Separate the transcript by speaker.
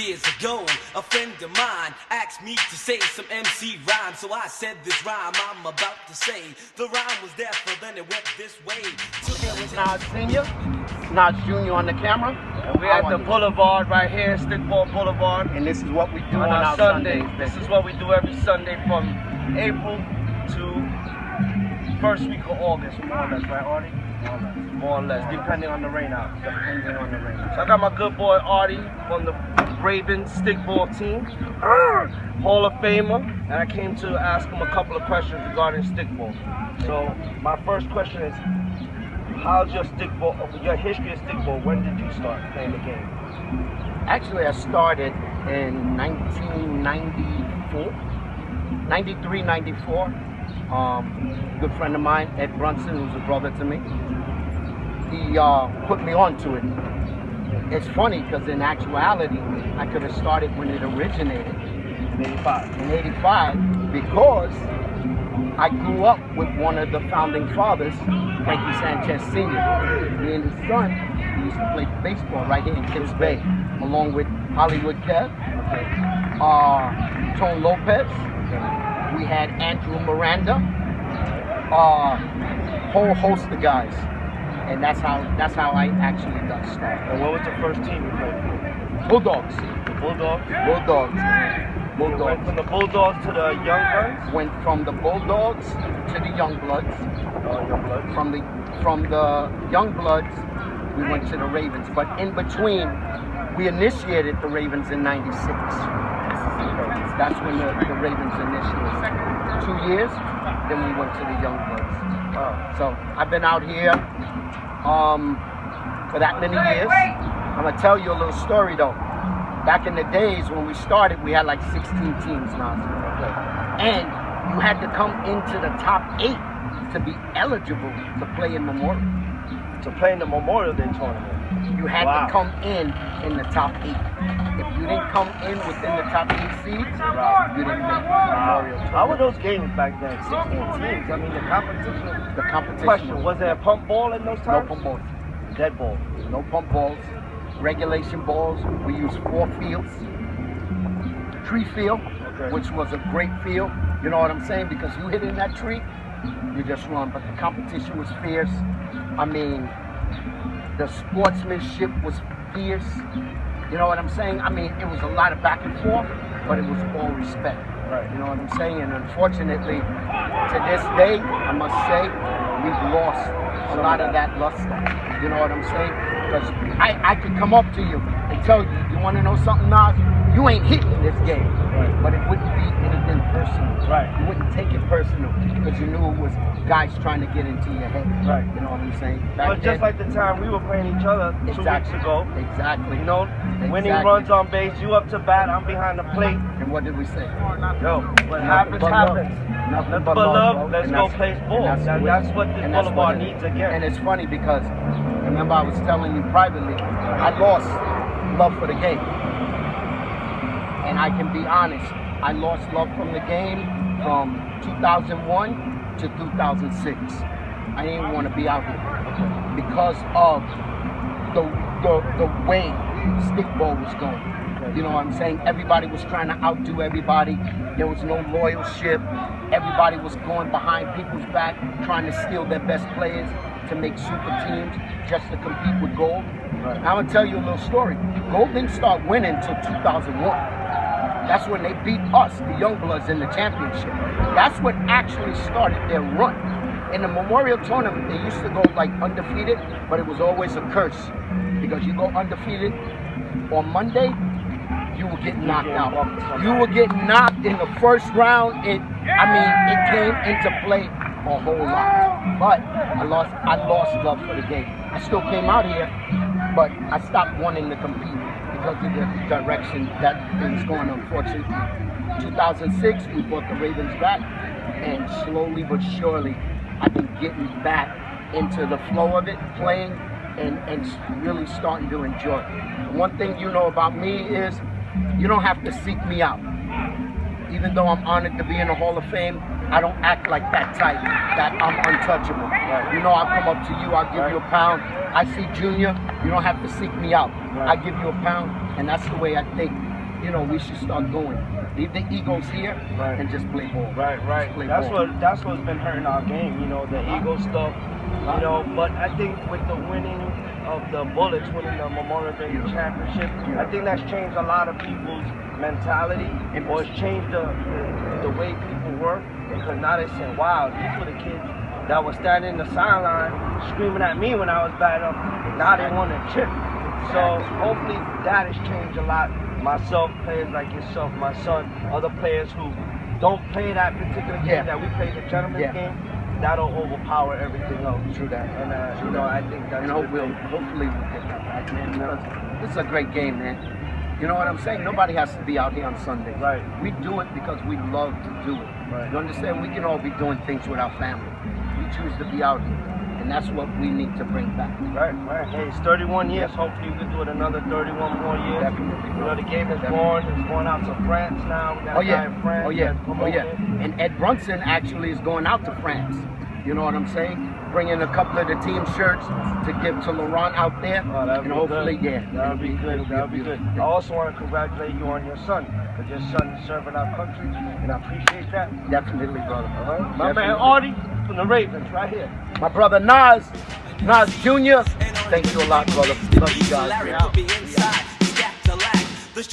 Speaker 1: years ago, a friend of mine asked me to say some MC rhyme. So I said this rhyme I'm about to say. The rhyme was there, so then it went this way.
Speaker 2: Now it's senior, now it's junior on the camera.
Speaker 3: And we're at the Boulevard right here, Stickball Boulevard.
Speaker 2: And this is what we do
Speaker 3: on
Speaker 2: our
Speaker 3: Sundays.
Speaker 2: Sundays.
Speaker 3: This is what we do every Sunday from April to first week of August, more or less, right, Artie? More or less, depending on the rain out.
Speaker 2: Depending on the rain.
Speaker 3: So I got my good boy Artie from the Ravens stickball team, Hall of Famer, and I came to ask him a couple of questions regarding stickball. So my first question is, how's your history of stickball? When did you start playing the game?
Speaker 2: Actually, I started in 1994, 93, 94. Good friend of mine, Ed Brunson, who's a brother to me, he put me onto it. It's funny because in actuality, I could have started when it originated.
Speaker 3: In 85.
Speaker 2: In 85, because I grew up with one of the founding fathers, Frankie Sanchez Sr. Me and his son, we used to play baseball right here in Kips Bay, along with Hollywood Kev, Tone Lopez. We had Andrew Miranda, whole host of guys, and that's how I actually got started.
Speaker 3: And what was the first team you played for?
Speaker 2: Bulldogs.
Speaker 3: Bulldogs?
Speaker 2: Bulldogs.
Speaker 3: You went from the Bulldogs to the Young Guns?
Speaker 2: Went from the Bulldogs to the Young Bloods.
Speaker 3: Young Bloods.
Speaker 2: From the Young Bloods, we went to the Ravens. But in between, we initiated the Ravens in '96. That's when the Ravens initiated. 2 years, then we went to the Young Bloods. So I've been out here for that many years. I'm gonna tell you a little story though. Back in the days when we started, we had like 16 teams now. And you had to come into the top 8 to be eligible to play in Memorial.
Speaker 3: To play in the Memorial Day tournament?
Speaker 2: You had to come in the top 8. If you didn't come in within the top 8 seeds, you didn't make the Memorial tournament.
Speaker 3: How were those games back then? 16 teams. I mean, the competition.
Speaker 2: The competition.
Speaker 3: Question: was there a pump ball in those times?
Speaker 2: No pump balls.
Speaker 3: Dead ball.
Speaker 2: No pump balls. Regulation balls. We used 4 fields. Tree field, which was a great field. You know what I'm saying? Because you hit in that tree, you just run. But the competition was fierce. I mean, the sportsmanship was fierce. You know what I'm saying? I mean, it was a lot of back and forth, but it was all respect.
Speaker 3: Right.
Speaker 2: You know what I'm saying? And unfortunately, to this day, I must say, we've lost a lot of that luster. You know what I'm saying? Because I could come up to you and tell you, you want to know something, Nas? You ain't hitting this game.
Speaker 3: Right.
Speaker 2: But it wouldn't be anything personal.
Speaker 3: Right.
Speaker 2: You wouldn't take it personal because you knew it was guys trying to get into your head.
Speaker 3: Right.
Speaker 2: You know what I'm saying?
Speaker 3: But just like the time we were playing each other 2 weeks ago.
Speaker 2: Exactly.
Speaker 3: You know, winning runs on base, you up to bat, I'm behind the plate.
Speaker 2: And what did we say?
Speaker 3: Yo, what happens, happens.
Speaker 2: Nothing
Speaker 3: but love, let's go
Speaker 2: play
Speaker 3: play ball. That's what the Boulevard needs again.
Speaker 2: And it's funny because, remember I was telling you privately, I lost love for the game. And I can be honest, I lost love from the game from 2001 to 2006. I didn't want to be out here because of the way stickball was going. You know what I'm saying? Everybody was trying to outdo everybody. There was no loyalship. Everybody was going behind people's back, trying to steal their best players to make super teams just to compete with Gold. Right. I'm gonna tell you a little story. Gold didn't start winning until 2001. That's when they beat us, the Young Bloods, in the championship. That's what actually started their run. In the Memorial Tournament, they used to go like undefeated, but it was always a curse. Because you go undefeated on Monday, you will get knocked out. You will get knocked in the first round. It came into play a whole lot. But I lost love for the game. I still came out here, but I stopped wanting to compete because of the direction that it was going, unfortunately. 2006, we brought the Ravens back, and slowly but surely, I've been getting back into the flow of it, playing, and really starting to enjoy it. One thing you know about me is you don't have to seek me out. Even though I'm honored to be in the Hall of Fame, I don't act like that type, that I'm untouchable. Right. You know, I'll come up to you, I'll give you a pound. I see Junior, you don't have to seek me out. I give you a pound, and that's the way I think. you know, we should start going. Leave the egos here and just play ball.
Speaker 3: Right. That's what's been hurting our game, you know, the ego stuff. You know, but I think with the winning of the Bullets, winning the Memorial Day Championship, I think that's changed a lot of people's mentality, or it's changed the way people work, because now they say, wow, these were the kids that were standing in the sideline screaming at me when I was batting up. Now they want to chip. So hopefully that has changed a lot. Myself, players like yourself, my son, other players who don't play that particular game that we play, the gentleman's game, that'll overpower everything else.
Speaker 2: True that.
Speaker 3: And you know, I think that's.
Speaker 2: And hopefully we'll get that back, man. Because this is a great game, man. You know what I'm saying? Nobody has to be out here on Sunday.
Speaker 3: Right.
Speaker 2: We do it because we love to do it.
Speaker 3: Right.
Speaker 2: You understand? We can all be doing things with our family. We choose to be out here. And that's what we need to bring back.
Speaker 3: Right. Hey, it's 31 years. Hopefully we can do it another 31 more years.
Speaker 2: Definitely.
Speaker 3: You know, the game is born. It's going out to France now. We got a guy in France.
Speaker 2: Oh yeah. And Ed Brunson actually is going out to France. You know what I'm saying? Bringing a couple of the team shirts to give to Laurent out there.
Speaker 3: Oh,
Speaker 2: and hopefully,
Speaker 3: that'll be good. That'll be good. I also want to congratulate you on your son, because your son is serving our country, and I appreciate that.
Speaker 2: Definitely, brother.
Speaker 3: My man Artie from the Ravens, right here.
Speaker 2: My brother Nas Jr. Thank you a lot, brother. Love you guys.
Speaker 1: The